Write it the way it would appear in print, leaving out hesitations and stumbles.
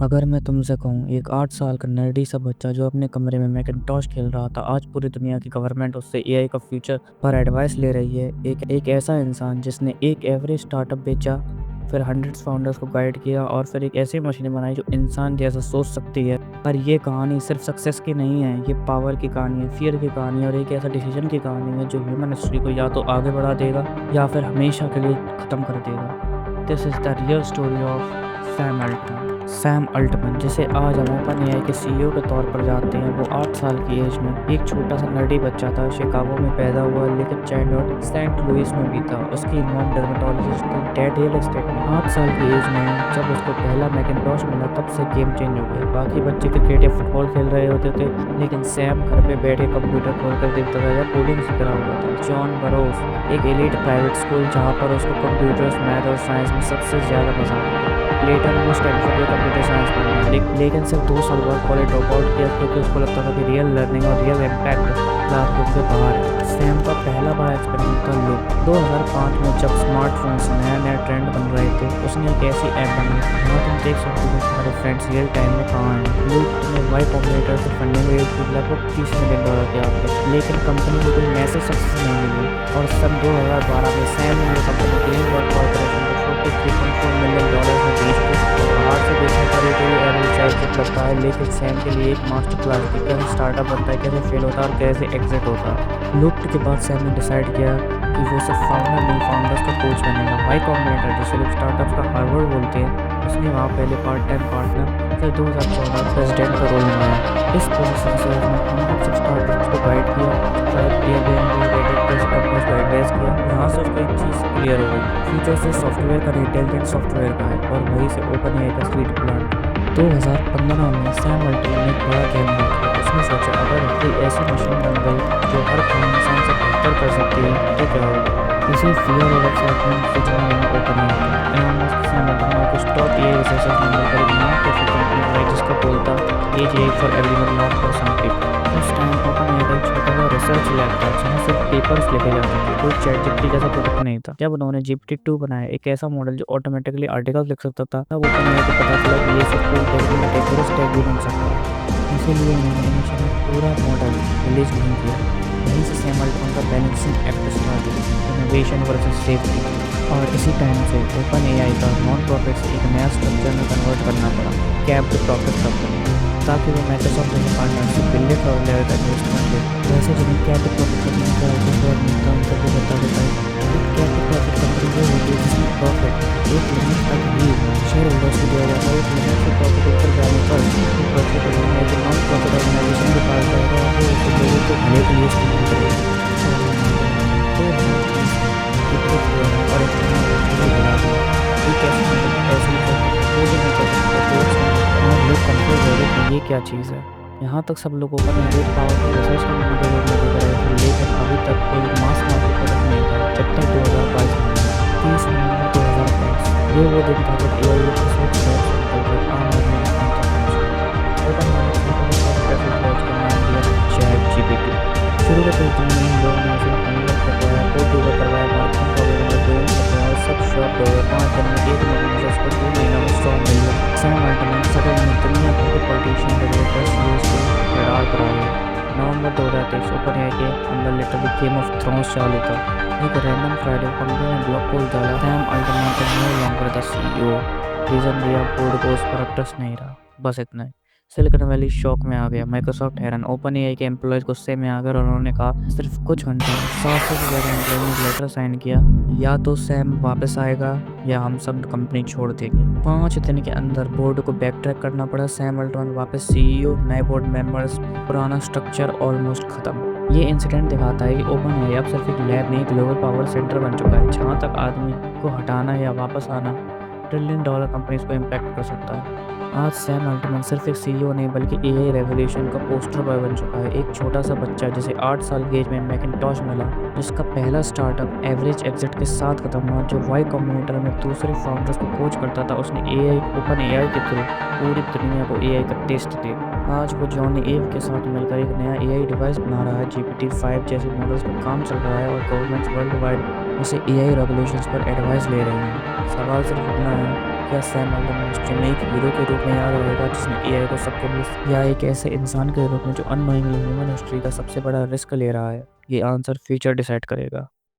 अगर मैं तुमसे कहूँ एक 8 साल का नर्डी सा बच्चा जो अपने कमरे में मैकिन्टॉश खेल रहा था, आज पूरी दुनिया की गवर्नमेंट उससे एआई का फ्यूचर पर एडवाइस ले रही है। एक ऐसा इंसान जिसने एक एवरेज स्टार्टअप बेचा, फिर हंड्रेड्स फाउंडर्स को गाइड किया और फिर एक ऐसी मशीन बनाई जो इंसान जैसा सोच सकती है। पर ये कहानी सिर्फ सक्सेस की नहीं है, ये पावर की कहानी है, फियर की कहानी है और एक ऐसा डिसीजन की कहानी है जो ह्यूमन हिस्ट्री को या तो आगे बढ़ा देगा या फिर हमेशा के लिए ख़त्म कर देगा। This is the real story of Sam Altman, जिसे आज हम ओपन एआई के सीईओ के तौर पर जानते हैं। वो 8 साल की एज में एक छोटा सा नर्डी बच्चा था। शिकागो में पैदा हुआ लेकिन चाइल्डहुड सेंट लुइस में बीता। उसकी मॉम डर्मेटोलॉजिस्ट थी, डैड रियल एस्टेट में। 8 साल की एज में जब उसको पहला मैकिन्टॉश मिला तब से गेम चेंज हो गया। बाकी बच्चे क्रिकेट या फुटबॉल खेल रहे होते थे लेकिन सैम घर पे बैठे कंप्यूटर खोलकर देखता था या कोडिंग सीख रहा होता था। जॉन बरोस एक एलीट प्राइवेट स्कूल जहाँ पर उसको कंप्यूटर्स, मैथ और साइंस में सबसे ज़्यादा पसंद आता था। लेटर वो स्टैनफोर्ड में कंप्यूटर साइंस पढ़ा लेकिन सिर्फ 2 साल बाद कॉलेज ड्रॉप आउट किया क्योंकि उसको लगता था कि रियल लर्निंग और रियल इम्पैक्ट क्लासरूम के बाहर है। सैम का पहला बड़ा एक्सपेरिमेंट था लूप। 2005 में जब स्मार्टफोन्स नया नया ट्रेंड बन रहे थे, उसने एक ऐसी ऐप बनाई जहाँ तुम देख सकते हो तुम्हारे फ्रेंड्स रियल टाइम में कहाँ हैं। लूप ने वाई कॉम्बिनेटर से फंडिंग रेज की लगभग $30 मिलियन के आसपास, लेकिन कंपनी को कोई मैसेज सक्सेस नहीं मिली और सन 2012 में सैम ने कंपनी ग्रीन वर्क कॉर्पोरेशन को $43.4 मिलियन में बेच दी। बाहर से देखने पर ये कोई एवरेज एग्जिट लगता है लेकिन सैम के लिए एक मास्टर क्लास थी। कैसे स्टार्टअप बनता है, कैसे फेल होता है और कैसे एग्जिट होता है। लूप्ड के बाद सैम ने डिसाइड किया कि वो सिर्फ फाउंडर नहीं, फाउंडर्स का कोच बनेगा। वाई कॉम्बिनेटर, जिसे लोग स्टार्टअप्स का हार्वर्ड बोलते हैं, उसने वहाँ पहले पार्ट टाइम पार्टनर, फिर 2014 प्रेसिडेंट का रोल निभाया। इस पोजीशन से उसने हंड्रेड्स ऑफ स्टार्टअप्स को गाइड किया, शायद एयरबीएनबी, रेडिट जैसी कंपनीज को एडवाइस किया। यहाँ से उसको एक चीज़ क्लियर हो गई, फ्यूचर से सॉफ्टवेयर का इंटेलिजेंट सॉफ्टवेयर का है और वहीं से ओपन एआई का स्वीट प्लान। 2015 में सैम अल्टमैन ने एक बड़ा गेम किया। उसने सोचा अगर कोई ऐसी मशीन बन गई जो हर काम इंसान से बेहतर कर सकती है तो क्या होगा। इसी फियर और एक्साइटमेंट से जुड़ा हुआ open AI. Elon Musk Sam Altman को टॉप एआई रिसर्चर्स में मिलकर एक नॉन प्रॉफिट कंपनी बनाई जिसका गोल था as AI for everyone, not for some people. उस टाइम ओपन एआई का एक छोटा सा रिसर्च लैब था जहाँ सिर्फ पेपर्स लिखे जाते थे, कोई चैट जीपीटी जैसा प्रोडक्ट नहीं था। जब उन्होंने GPT-2 बनाया, एक ऐसा मॉडल जो ऑटोमेटिकली आर्टिकल्स लिख सकता था, तब ओपन एआई को पता चला कि ये सब कोड टेक्निक डेकोरस टैग भी बन सकता है। इसीलिए उन्होंने हमेशा पूरा मॉडल रिलीज नहीं किया। वहीं से सैम अल्टमैन का बैलेंसिंग एक्ट स्टार्ट हुआ, इनोवेशन वर्सेस सेफ्टी। और इसी टाइम से ओपन एआई का नॉन प्रॉफिट से एक नया स्ट्रक्चर में कन्वर्ट करना पड़ा, कैप द प्रॉफिट कंपनी, ताकि वो माइक्रोसॉफ्ट जैसे पार्टनर से बिलियन डॉलर का इन्वेस्टमेंट ले। वैसे जिन्हें कैप द प्रॉफिट कंपनी का और मिलता उनका भी बता देता है कि कैप द प्रॉफिट कंपनी वो होती है जिसमें प्रॉफिट एक लिमिट तक ही शेयर होल्डर्स को दिया जाता है। एक लिमिट से प्रॉफिट ऊपर जाने पर प्रॉफिट नॉन प्रॉफिट ऑर्गेनाइजेशन के पास जाएगा और वो उसे लोगों को भले के लिए इस्तेमाल करेगा। और एक बना दिया एक ऐसी और लोग कंफ्यूज हो रहे कि ये क्या चीज़ है। यहाँ तक सब लोगों का नेगेटिव पावर को रिसर्च करने के लिए लगे रहे थे लेकिन अभी तक कोई मास मार्केट प्रोडक्ट नहीं था जब तक 2022 में 30 नवंबर 2022 ये वो दिन था जब एआई की सोच आम आदमी चैट जीपीटी शुरू के कुछ दिन में लोगों ने इसे डाउनलोड करवाया, कोड डिबग करवाया, मार्केटिंग का वेबिनार जोइन करवाया और सब शॉप हो गए। 5 दिन में 1 महीने से उसको 2 महीना में 100 मिलियन। सैम अल्टमैन सडन में दुनिया भर के पॉलिटिशियन, डेवलपर्स, यूएस को लड़ाई करा गए। नवंबर 2023 ओपन एआई के अंदर लिटरली गेम ऑफ थ्रोन्स चालू था। एक रैंडम फ्राइडे कंपनी ने ब्लॉग पोस्ट डाला, सैम अल्टमैन का no longer the CEO, reason दिया बोर्ड को उस पर अब ट्रस्ट नहीं रहा, बस इतना ही। सिलिकॉन वैली शॉक में आ गया, माइक्रोसॉफ्ट हैरान, ओपन एआई के एम्प्लॉयज गुस्से में आ गए और उन्होंने कहा सिर्फ कुछ घंटे 700 से ज़्यादा एम्प्लॉयज ने लेटर साइन किया, या तो सैम वापस आएगा या हम सब कंपनी छोड़ देंगे। 5 दिन के अंदर बोर्ड को बैक ट्रैक करना पड़ा। सैम अल्टमैन वापस सीईओ, नए बोर्ड मेंबर्स, पुराना स्ट्रक्चर ऑलमोस्ट खत्म। ये इंसिडेंट दिखाता है कि ओपन एआई अब सिर्फ एक लैब नहीं, ग्लोबल पावर सेंटर बन चुका है जहाँ तक आदमी को हटाना या वापस आना $1 ट्रिलियन कंपनीज को इम्पैक्ट कर सकता है। आज सैम अल्टमैन सिर्फ एक सीईओ नहीं बल्कि एआई रेवोल्यूशन का पोस्टर बॉय बन चुका है। एक छोटा सा बच्चा जिसे 8 साल की एज में मैकिन्टॉश मिला, जिसका पहला स्टार्टअप एवरेज एग्जिट के साथ खत्म हुआ, जो वाई कॉम्बिनेटर में दूसरे फाउंडर्स को कोच करता था, उसने एआई ओपन एआई के थ्रू पूरी दुनिया को एआई का टेस्ट दिया। आज वो जॉनी इव के साथ मिलकर एक नया एआई डिवाइस बना रहा है। GPT-5 जैसे मॉडल्स पर काम चल रहा है और गवर्नमेंट्स वर्ल्ड वाइड उसे एआई रेवोल्यूशंस पर एडवाइस ले रही हैं। सवाल सिर्फ इतना है क्या सैम अल्टमैन हिस्ट्री में एक हीरो के रूप में याद रहेगा जिसने एआई को सबको मिस, या एक ऐसे इंसान के रूप में जो अननोइंगली ह्यूमन हिस्ट्री का सबसे बड़ा रिस्क ले रहा है? ये आंसर फ्यूचर डिसाइड करेगा।